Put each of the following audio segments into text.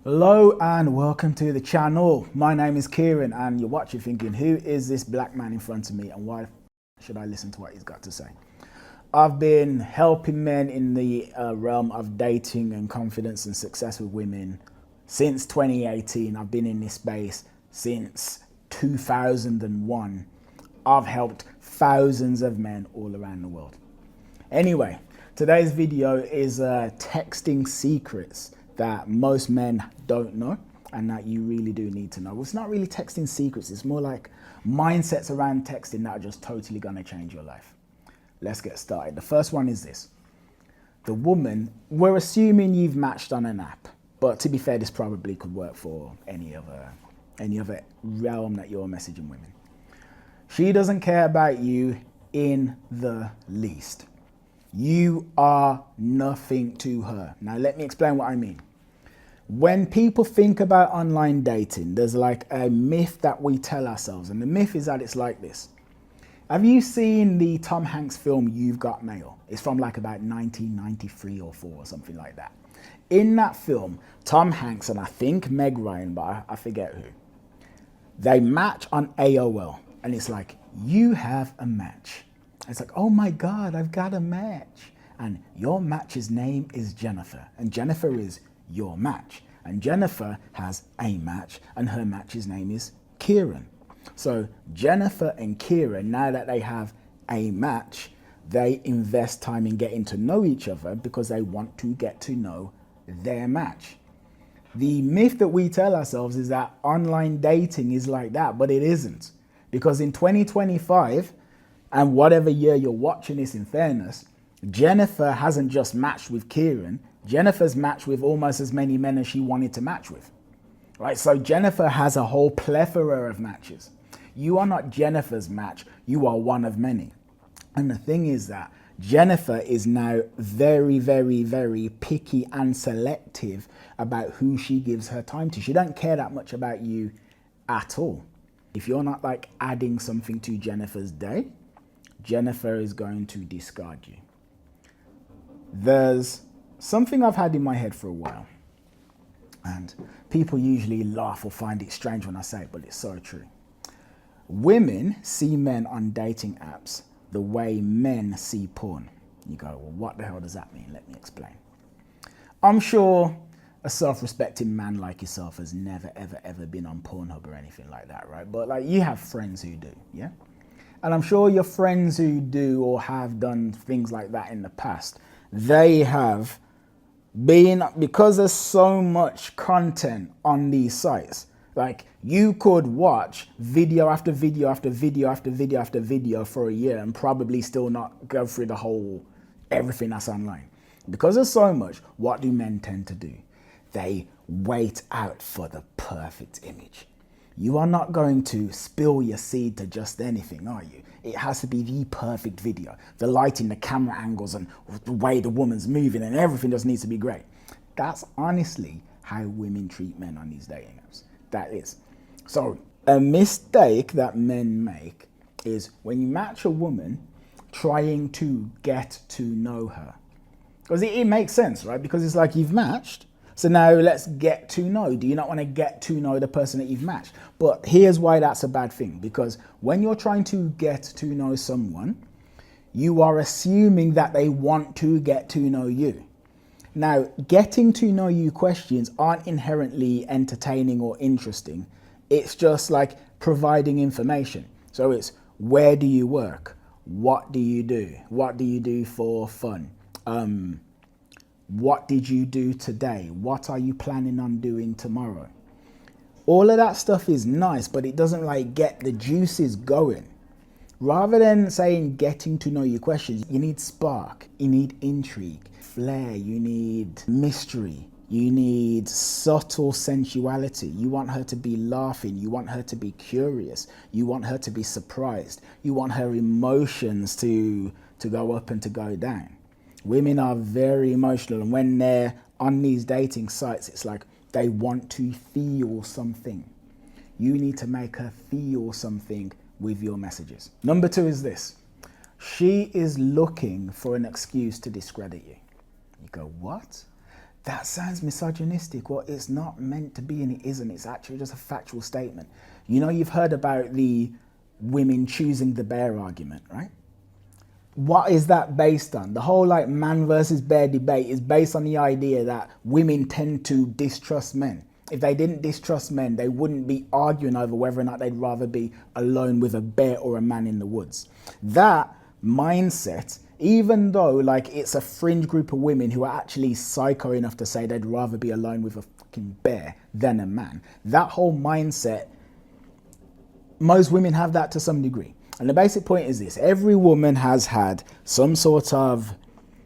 Hello and welcome to the channel. My name is Kieran and you're watching thinking, who is this black man in front of me and why should I listen to what he's got to say? I've been helping men in the realm of dating and confidence and success with women since 2018. I've been in this space since 2001. I've helped thousands of men all around the world. Anyway, today's video is texting secrets that most men don't know and that you really do need to know. Well, it's not really texting secrets, it's more like mindsets around texting that are just totally gonna change your life. Let's get started. The first one is this. The woman, we're assuming you've matched on an app, but to be fair, this probably could work for any other realm that you're messaging women. She doesn't care about you in the least. You are nothing to her. Now, let me explain what I mean. When people think about online dating, there's like a myth that we tell ourselves, and the myth is that it's like this. Have you seen the Tom Hanks film, You've Got Mail? It's from like about 1993 or 4 or something like that. In that film, Tom Hanks and I think Meg Ryan, but I forget who, they match on AOL, and it's like, you have a match. It's like, oh my God, I've got a match. And your match's name is Jennifer. And Jennifer is your match. And Jennifer has a match, and her match's name is Kieran. So Jennifer and Kieran, now that they have a match, they invest time in getting to know each other because they want to get to know their match. The myth that we tell ourselves is that online dating is like that, but it isn't. Because in 2025, and whatever year you're watching this in fairness, Jennifer hasn't just matched with Kieran, Jennifer's matched with almost as many men as she wanted to match with. Right? So Jennifer has a whole plethora of matches. You are not Jennifer's match, you are one of many. And the thing is that Jennifer is now very, very, very picky and selective about who she gives her time to. She don't care that much about you at all. If you're not like adding something to Jennifer's day, Jennifer is going to discard you. There's something I've had in my head for a while, and people usually laugh or find it strange when I say it, but it's so true. Women see men on dating apps the way men see porn. You go, well, what the hell does that mean? Let me explain. I'm sure a self-respecting man like yourself has never, ever, ever been on Pornhub or anything like that, right? But like, you have friends who do, yeah? And I'm sure your friends who do or have done things like that in the past, they have been, because there's so much content on these sites, like you could watch video after video after video after video after video for a year and probably still not go through the whole, everything that's online. Because there's so much, what do men tend to do? They wait out for the perfect image. You are not going to spill your seed to just anything, are you? It has to be the perfect video. The lighting, the camera angles, and the way the woman's moving, and everything just needs to be great. That's honestly how women treat men on these dating apps. That is. So a mistake that men make is when you match a woman, trying to get to know her. Because it makes sense, right? Because it's like you've matched. So now let's get to know. Do you not want to get to know the person that you've matched? But here's why that's a bad thing. Because when you're trying to get to know someone, you are assuming that they want to get to know you. Now, getting to know you questions aren't inherently entertaining or interesting. It's just like providing information. So it's, where do you work? What do you do? What do you do for fun? What did you do today? What are you planning on doing tomorrow? All of that stuff is nice, but it doesn't like get the juices going. Rather than saying getting to know you questions, you need spark, you need intrigue, flair, you need mystery, you need subtle sensuality. You want her to be laughing, you want her to be curious, you want her to be surprised, you want her emotions to go up and to go down. Women are very emotional, and when they're on these dating sites, it's like they want to feel something. You need to make her feel something with your messages. Number 2 is this. She is looking for an excuse to discredit you. You go, what? That sounds misogynistic. Well, it's not meant to be and it isn't. It's actually just a factual statement. You know, you've heard about the women choosing the bear argument, right? What is that based on? The whole like man versus bear debate is based on the idea that women tend to distrust men. If they didn't distrust men, they wouldn't be arguing over whether or not they'd rather be alone with a bear or a man in the woods. That mindset, even though like it's a fringe group of women who are actually psycho enough to say they'd rather be alone with a fucking bear than a man, that whole mindset, most women have that to some degree. And the basic point is this: every woman has had some sort of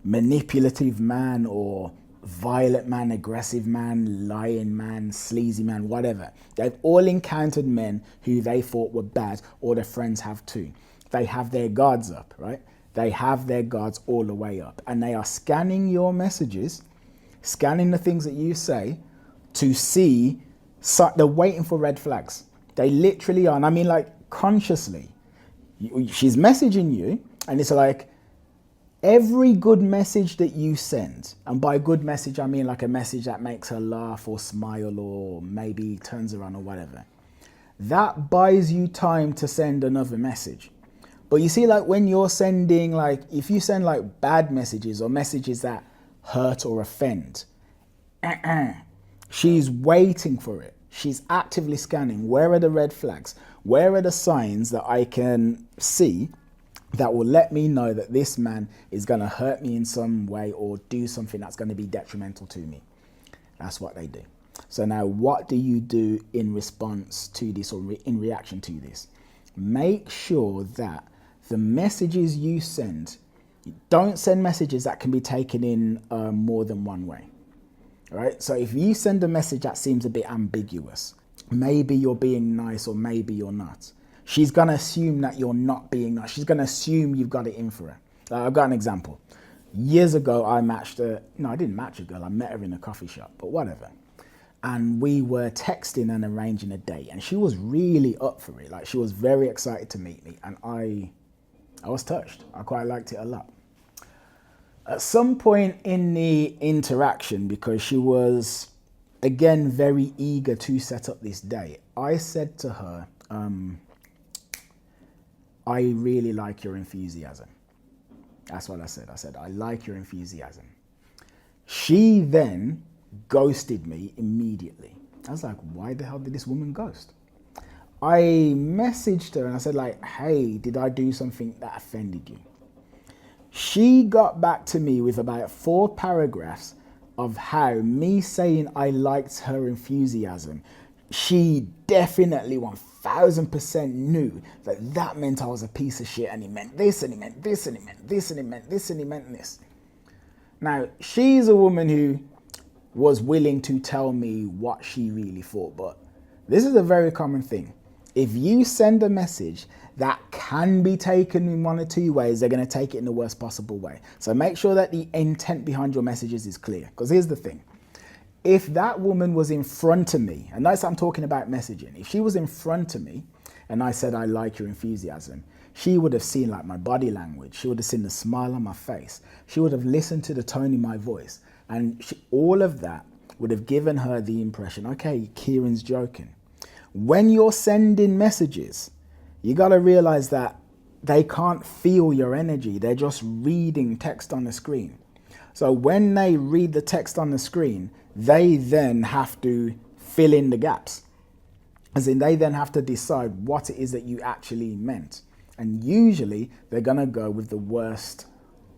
manipulative man or violent man, aggressive man, lying man, sleazy man, whatever. They've all encountered men who they thought were bad, or their friends have too. They have their guards up, right? They have their guards all the way up, and they are scanning your messages, scanning the things that you say to see, so they're waiting for red flags. They literally are, and I mean like consciously. She's messaging you, and it's like every good message that you send, and by good message I mean like a message that makes her laugh or smile or maybe turns her on or whatever, that buys you time to send another message. But you see, like when you're sending, like if you send like bad messages or messages that hurt or offend, she's waiting for it. She's actively scanning. Where are the red flags? Where are the signs that I can see that will let me know that this man is going to hurt me in some way or do something that's going to be detrimental to me? That's what they do. So now what do you do in response to this, or in reaction to this? Make sure that the messages you send, don't send messages that can be taken in more than one way. All right? So if you send a message that seems a bit ambiguous, maybe you're being nice or maybe you're not, she's going to assume that you're not being nice. She's going to assume you've got it in for her. I've got an example. Years ago, I didn't match a girl. I met her in a coffee shop, but whatever. And we were texting and arranging a date, and she was really up for it. Like, she was very excited to meet me, and I was touched. I quite liked it a lot. At some point in the interaction, because she was, again, very eager to set up this date, I said to her, I really like your enthusiasm. That's what I said. I said, I like your enthusiasm. She then ghosted me immediately. I was like, why the hell did this woman ghost? I messaged her and I said like, hey, did I do something that offended you? She got back to me with about 4 paragraphs of how me saying I liked her enthusiasm, she definitely 1000% knew that that meant I was a piece of shit, and he meant this, and he meant this, and he meant this, and he meant this, and he meant this. Now, she's a woman who was willing to tell me what she really thought, but this is a very common thing. If you send a message that can be taken in one or two ways, they're going to take it in the worst possible way. So make sure that the intent behind your messages is clear. Because here's the thing. If that woman was in front of me, and notice I'm talking about messaging, if she was in front of me and I said, I like your enthusiasm, she would have seen like my body language. She would have seen the smile on my face. She would have listened to the tone in my voice. And all of that would have given her the impression, okay, Kieran's joking. When you're sending messages, you got to realize that they can't feel your energy. They're just reading text on the screen. So when they read the text on the screen, they then have to fill in the gaps. As in, they then have to decide what it is that you actually meant. And usually they're going to go with the worst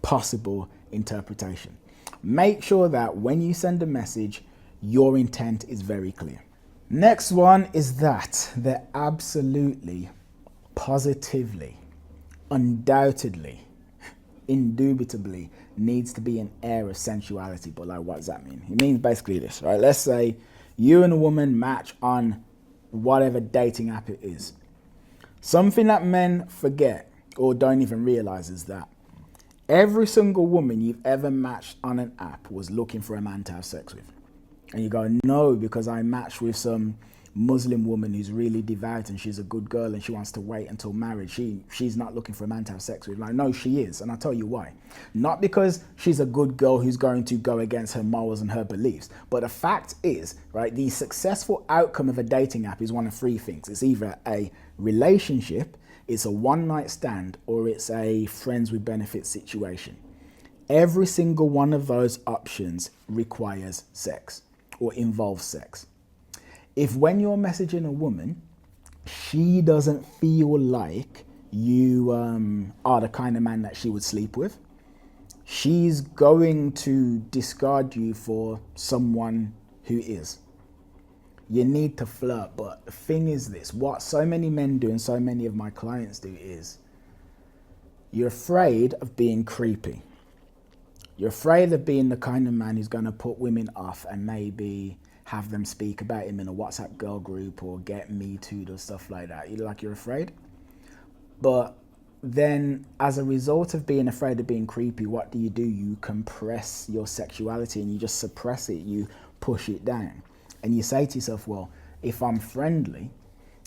possible interpretation. Make sure that when you send a message, your intent is very clear. Next one is that there absolutely, positively, undoubtedly, indubitably needs to be an air of sensuality. But like, what does that mean? It means basically this, right? Let's say you and a woman match on whatever dating app it is. Something that men forget or don't even realize is that every single woman you've ever matched on an app was looking for a man to have sex with. And you go, no, because I matched with some Muslim woman who's really devout and she's a good girl and she wants to wait until marriage. She's not looking for a man to have sex with. Like, no, she is. And I'll tell you why. Not because she's a good girl who's going to go against her morals and her beliefs. But the fact is, right, the successful outcome of a dating app is one of three things. It's either a relationship, it's a one-night stand, or it's a friends with benefits situation. Every single one of those options requires sex or involves sex. If when you're messaging a woman, she doesn't feel like you are the kind of man that she would sleep with, she's going to discard you for someone who is. You need to flirt, but the thing is this, what so many men do and so many of my clients do is, you're afraid of being creepy. You're afraid of being the kind of man who's going to put women off and maybe have them speak about him in a WhatsApp girl group or get me too'd or stuff like that. You're afraid. But then as a result of being afraid of being creepy, what do? You compress your sexuality and you just suppress it. You push it down. And you say to yourself, well, if I'm friendly,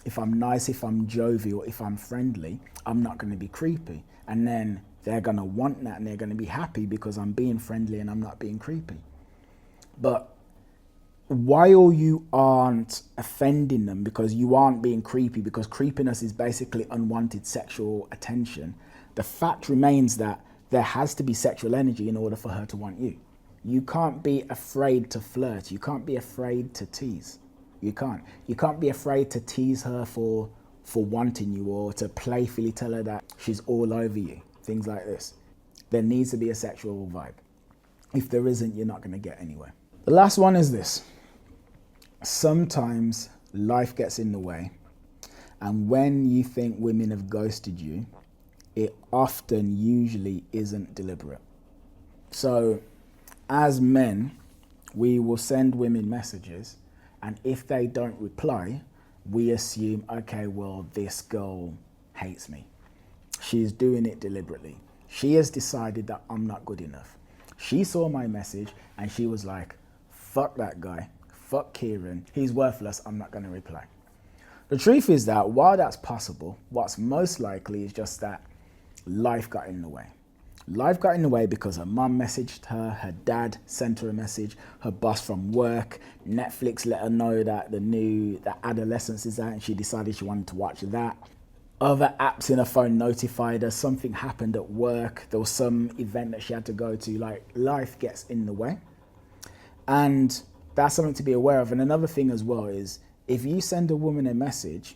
if I'm nice, if I'm jovial, if I'm friendly, I'm not going to be creepy. And then they're going to want that and they're going to be happy because I'm being friendly and I'm not being creepy. But while you aren't offending them because you aren't being creepy, because creepiness is basically unwanted sexual attention, the fact remains that there has to be sexual energy in order for her to want you. You can't be afraid to flirt. You can't be afraid to tease. You can't. You can't be afraid to tease her for wanting you or to playfully tell her that she's all over you. Things like this. There needs to be a sexual vibe. If there isn't, you're not going to get anywhere. The last one is this. Sometimes life gets in the way, and when you think women have ghosted you, it often usually isn't deliberate. So as men, we will send women messages, and if they don't reply, we assume, okay, well, this girl hates me. She's doing it deliberately. She has decided that I'm not good enough. She saw my message and she was like, fuck that guy. Fuck Kieran, he's worthless, I'm not going to reply. The truth is that while that's possible, what's most likely is just that life got in the way. Life got in the way because her mum messaged her, her dad sent her a message, her boss from work, Netflix let her know that the Adolescence is out and she decided she wanted to watch that. Other apps in her phone notified her, something happened at work, there was some event that she had to go to, like life gets in the way. And that's something to be aware of. And another thing as well is, if you send a woman a message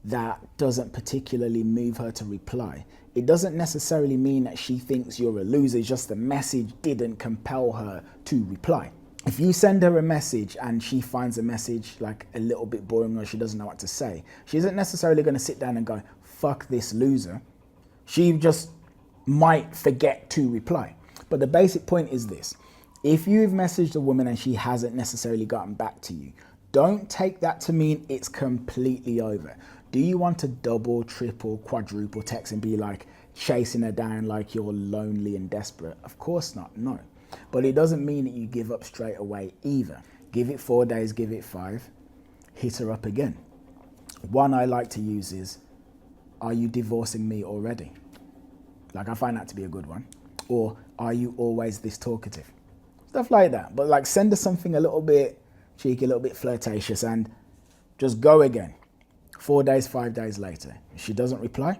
that doesn't particularly move her to reply, it doesn't necessarily mean that she thinks you're a loser, it's just the message didn't compel her to reply. If you send her a message and she finds a message like a little bit boring or she doesn't know what to say, she isn't necessarily going to sit down and go, fuck this loser. She just might forget to reply. But the basic point is this. If you've messaged a woman and she hasn't necessarily gotten back to you, don't take that to mean it's completely over. Do you want to double, triple, quadruple text and be like chasing her down like you're lonely and desperate? Of course not, no. But it doesn't mean that you give up straight away either. Give it 4 days, give it 5, hit her up again. One I like to use is, are you divorcing me already? Like, I find that to be a good one. Or, are you always this talkative? Stuff like that. But like, send her something a little bit cheeky, a little bit flirtatious, and just go again. 4 days, 5 days later. If she doesn't reply,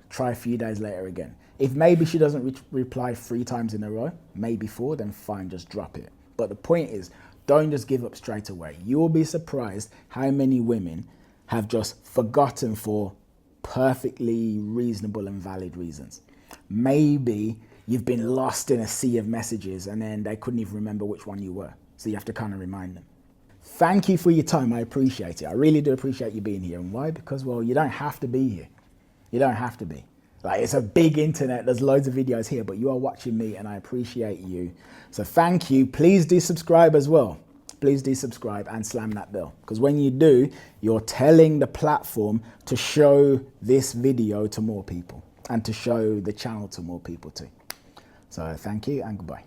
try a few days later again. If maybe she doesn't reply 3 times in a row, maybe 4, then fine, just drop it. But the point is, don't just give up straight away. You will be surprised how many women have just forgotten for perfectly reasonable and valid reasons. Maybe you've been lost in a sea of messages and then they couldn't even remember which one you were. So you have to kind of remind them. Thank you for your time. I appreciate it. I really do appreciate you being here. And why? Because, well, you don't have to be here. You don't have to be. Like, it's a big internet. There's loads of videos here, but you are watching me and I appreciate you. So thank you. Please do subscribe as well. Please do subscribe and slam that bell. Because when you do, you're telling the platform to show this video to more people and to show the channel to more people too. So thank you and goodbye.